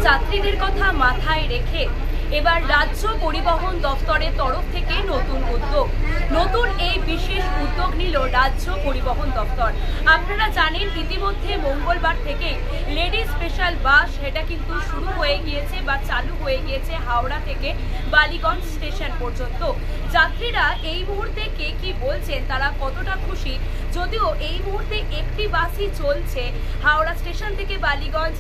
যাত্রীদের কথা মাথায় রেখে এবার রাজ্য পরিবহন দফতরের তরফ থেকে নতুন এই বিশেষ উদ্যোগ নিল রাজ্য পরিবহন দফতর। আপনারা জানেন ইতিমধ্যে মঙ্গলবার থেকে লেডি স্পেশাল বাস সেটা কিন্তু শুরু হয়ে গিয়েছে বা চালু হয়ে গিয়েছে হাওড়া থেকে বালিগঞ্জ স্টেশন পর্যন্ত। যাত্রীরা এই মুহূর্তে কে কি বলছেন, তারা কতটা খুশি, যদিও এই মুহূর্তে একটি বাসই চলছে হাওড়া স্টেশন থেকে বালিগঞ্জ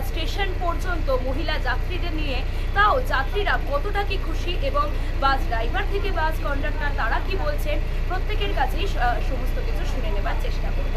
স্টেশন পর্যন্ত মহিলা যাত্রীদের নিয়ে, তাও যাত্রীরা কতটা কি খুশি এবং বাস ড্রাইভার থেকে বাস কন্ডাক্টর তারা কি বলছেন প্রত্যেকের কাছেই সমস্ত কিছু শুনে নেবার চেষ্টা করব।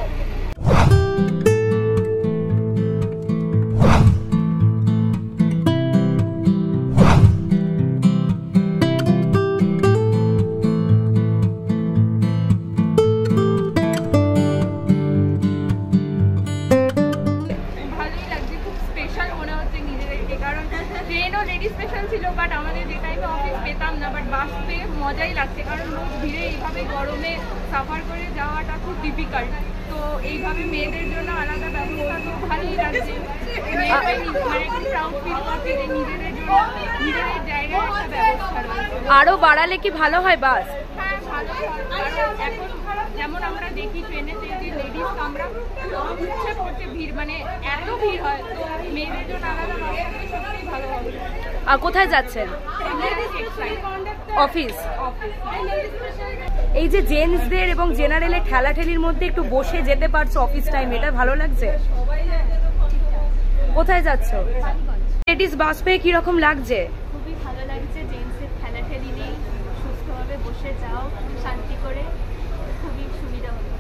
স্পেশাল ছিল বাট আমাদের যে টাইমে অফিস পেতাম না, বাট বাস পেয়ে মজাই লাগছে, কারণ লোক ভিড়ে এইভাবে গরমে সাফার করে যাওয়াটা খুব ডিফিকাল্ট। তো এইভাবে মেয়েদের জন্য আলাদা ব্যবস্থা তো ভালোই লাগছে, মানে একটু প্রাউড ফিল করছি যে নিজেদের জন্য নিজেদের জায়গায় একটা ব্যবস্থা রয়েছে। আরো বাড়ালে কি ভালো হয় বাস? হ্যাঁ ভালো হয়, কারণ এখন যেমন আমরা দেখি ট্রেনে যে লেডিস আমরা উঠছে পড়ছে ভিড়, মানে এত ভিড় হয়, তো মেয়েদের জন্য আলাদা ব্যবস্থা সত্যিই ভালো হবে। আর কোথায় যাচ্ছেন? অফিস। এই যে জেন্টসদের এবং জেনারেলের ঠেলাঠেলির মধ্যে একটু বসে যেতে পারছো অফিস টাইম, এটা ভালো লাগছে? কোথায় যাচ্ছ? লেডিস বাস পেয়ে কিরকম লাগছে? খুবই ভালো লাগছে, জেন্টসের ঠেলাঠেলি নেই, সুস্থভাবে বসে যাও শান্তি করে, খুবই সুবিধা হলো।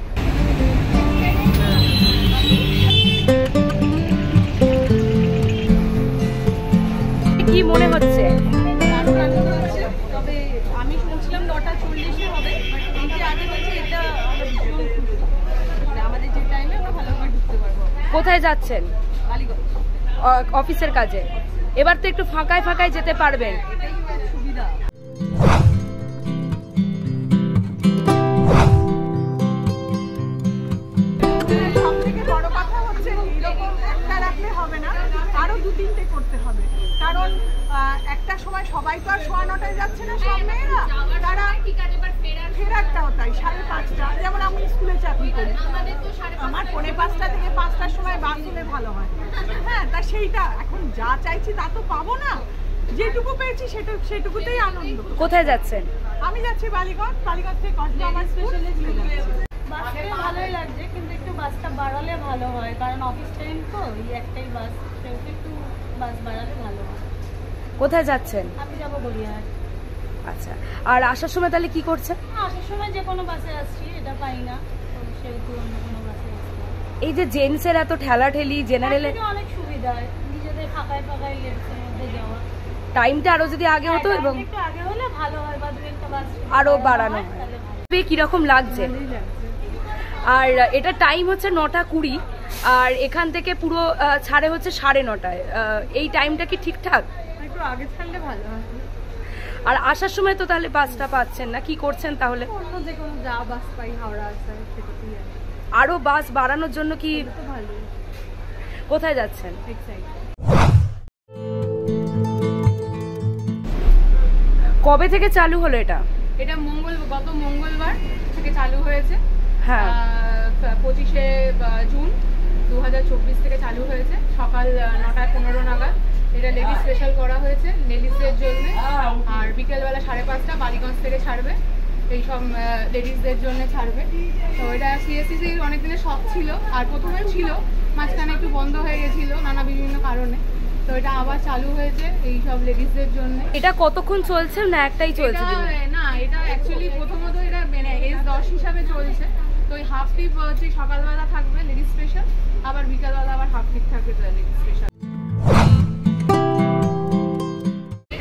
কি মনে হচ্ছে? তবে আমি শুনছিলাম 9:40 হবে, কিন্তু আগে বলছে এটা আমাদের যে টাইমে আমরা ভালোভাবে ঢুকতে পারবো। কোথায় যাচ্ছেন? বালিগঞ্জ অফিসের কাজে। এবার তো একটু ফাঁকায় ফাঁকায় যেতে পারবেন, এটাই সুবিধা। সব থেকে বড় কথা হচ্ছে এরকম একটা রাখলে হবে না, আরো 2-3টে করতে হবে, কারণ একটা সময় সবাই তো আর 9:15 যাচ্ছে না, সব মেয়েরা তারা ফেরারটাও তাই 5:30, যেমন আমি স্কুলে চাকরি করি, আমার 4:45 থেকে 5টার সময় বাস হলে ভালো হয়। হ্যাঁ, তা সেইটা এখন যা চাইছি তা তো পাবো না, যেটুকু পেয়েছি সেটুকুতেই আনন্দ। কোথায় যাচ্ছেন? আমি যাচ্ছি বালিগঞ্জ থেকে কসবা স্পেশালে বাসে ভালোই লাগছে, কিন্তু একটু বাসটা বাড়ালে ভালো হয়, কারণ অফিস টাইম তো এই একটাই বাস, সেহেতু একটু বাস বাড়ালে ভালো হয়। কোথায় যাচ্ছেন? আমি যাবো গড়িয়াহাট। আচ্ছা, আর আসার সময় তাহলে কি করছেন? আসার সময় যে কোনো বাসে আসছি, এটা পাই না, তো সেহেতু অন্য কোনো বাসে আসছি। এই যে জেন্টসের এত ঠেলাঠেলি, জেনারেলে অনেক সুবিধা, নিজেদের ফাঁকায় ফাঁকায় লেটসের মধ্যে যাওয়া, টাইমটা আরো যদি আগে হতো এবং একটু আগে হলে ভালো হয়, বা 2-1টা বাস আরো বাড়ানো হয়। কিরকম লাগছে? আর এটা টাইম হচ্ছে 9:20, আর এখান থেকে পুরো ছাড়ে হচ্ছে 9:30। এই টাইমটা কি ঠিকঠাক? একটু আগে ছাড়লে ভালো হয়। আর আসার সময় তো তাহলে বাসটা পাচ্ছেন না, কি করছেন তাহলে? অন্য যে কোনো যা বাস পাই হাওড়া আসার সেটাতেই আসে। আরো বাস বাড়ানোর জন্য কি? তো ভালো। কোথায় যাচ্ছেন? কবে থেকে চালু হলো এটা? এটা গত মঙ্গলবার থেকে চালু হয়েছে। হ্যাঁ, 25শে জুন 2024 থেকে চালু হয়েছে, সকাল 9:15 নাগাদ। এটা লেডিস স্পেশাল করা হয়েছে লেডিসদের জন্য, আর বিকেলবেলা 5:30 বালিগঞ্জ থেকে ছাড়বে, এইসব লেডিসদের জন্য ছাড়বে। তো এটা সিএসসির অনেকদিনের শখ ছিল, আর প্রথমে ছিল, মাঝখানে একটু বন্ধ হয়ে গেছিল নানা বিভিন্ন কারণে, তো এটা আবার চালু হয়েছে এইসব লেডিসদের জন্য। এটা কতক্ষণ চলছে না একটাই চলছে? না, এটা অ্যাকচুয়ালি প্রথমত এটা S10 হিসাবে চলছে, তো ওই হাফ ট্রিপ হচ্ছে সকালবেলা থাকবে লেডিস স্পেশাল, আবার বিকালবেলা আবার হাফ ট্রিপ থাকবে লেডিস স্পেশাল।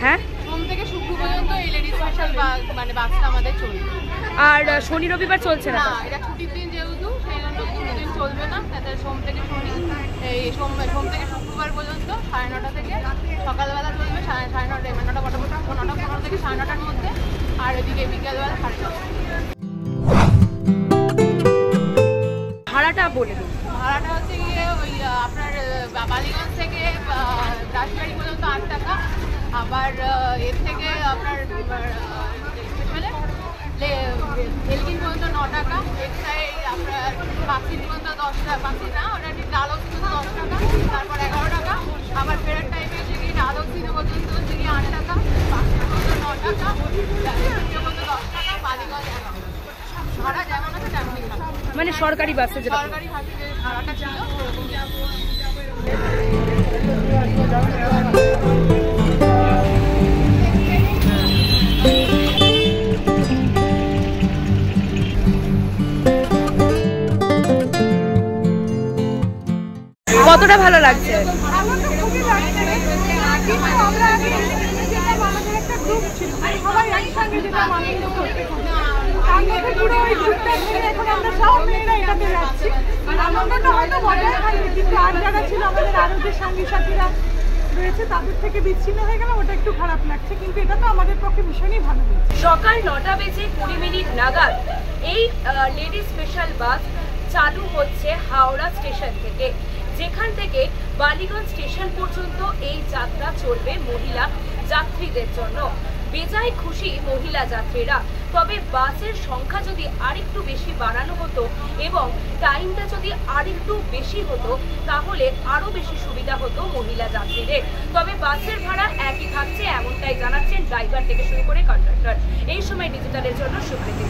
হ্যাঁ, সোম থেকে শুক্র পর্যন্ত এই লেডিস স্পেশাল মানে বাসটা আমাদের চলবে। আর শনি রবিবার চলছে না? না, এটা ছুটির দিন যেহেতু, সেই জন্য দিন চলবে না। তাদের সোম থেকে শনি, এই সোম থেকে শুক্রবার পর্যন্ত 9:30 থেকে সকালবেলা চলবে 9:30, 9:15 থেকে 9:30 মধ্যে, আর এদিকে বিকেলবেলা 9:30। ভাড়াটা বলে দিন। ভাড়াটা হচ্ছে গিয়ে ওই আপনার বালিগঞ্জ থেকে রাজবাড়ি পর্যন্ত 8 টাকা, আবার এর থেকে আপনার এলগিন পর্যন্ত 9 টাকা, এক্সট্রায় আপনার পাঁচিল পর্যন্ত 10 টাকা, পাঁচিল না ওটা ডালহৌসি পর্যন্ত 10 টাকা, তারপর 11 টাকা, আবার ফেরার টাইমে যদি ডালহৌসি পর্যন্ত যদি 8 টাকা, পাঁচিল পর্যন্ত 9 টাকা, পর্যন্ত 10 টাকা, বালিগঞ্জ 11 টাকা। ভাড়া যেমন আছে তেমনই ভাড়া, মানে সরকারি বাসে যেটা সরকারি হাতে যে ভাড়াটা ছিল কতটা ভালো লাগছে? আমার তো খুবই লাগছে, কিন্তু আমরা আগে যেতাম, আমাদের একটা গ্রুপ ছিল, সবাই একসঙ্গে যেতাম আনন্দ করতে করতে। তার মধ্যে পুরো ওই গ্রুপটা ছেড়ে এখন আমরা সব মেয়েরা এটাতে যাচ্ছি। আনন্দটা হয়তো বজায় থাকবে, কিন্তু আর যারা ছিল আমাদের আরো যে সঙ্গী সাথীরা রয়েছে তাদের থেকে বিচ্ছিন্ন হয়ে গেল, ওটা একটু খারাপ লাগছে, কিন্তু এটা তো আমাদের পক্ষে ভীষণই ভালো হয়েছে। সকাল 9টা বেজে 20 মিনিট নাগাদ এই লেডি স্পেশাল বাস চালু হচ্ছে হাওড়া স্টেশন থেকে, যেখান থেকে বালিগঞ্জ স্টেশন পর্যন্ত এই যাত্রা চলবে মহিলা যাত্রীদের জন্য। বেজায় খুশি মহিলা যাত্রীরা। তবে বাসের সংখ্যা যদি আরেকটু বেশি বাড়ানো হতো এবং টাইমটা যদি আরেকটু বেশি হতো তাহলে আরো বেশি সুবিধা হতো মহিলা যাত্রীদের। তবে বাসের ভাড়া একই থাকছে এমনটাই জানাচ্ছেন ড্রাইভার থেকে শুরু করে কন্ডাক্টর। এই সময় ডিজিটালের জন্য সুপ্রীতি।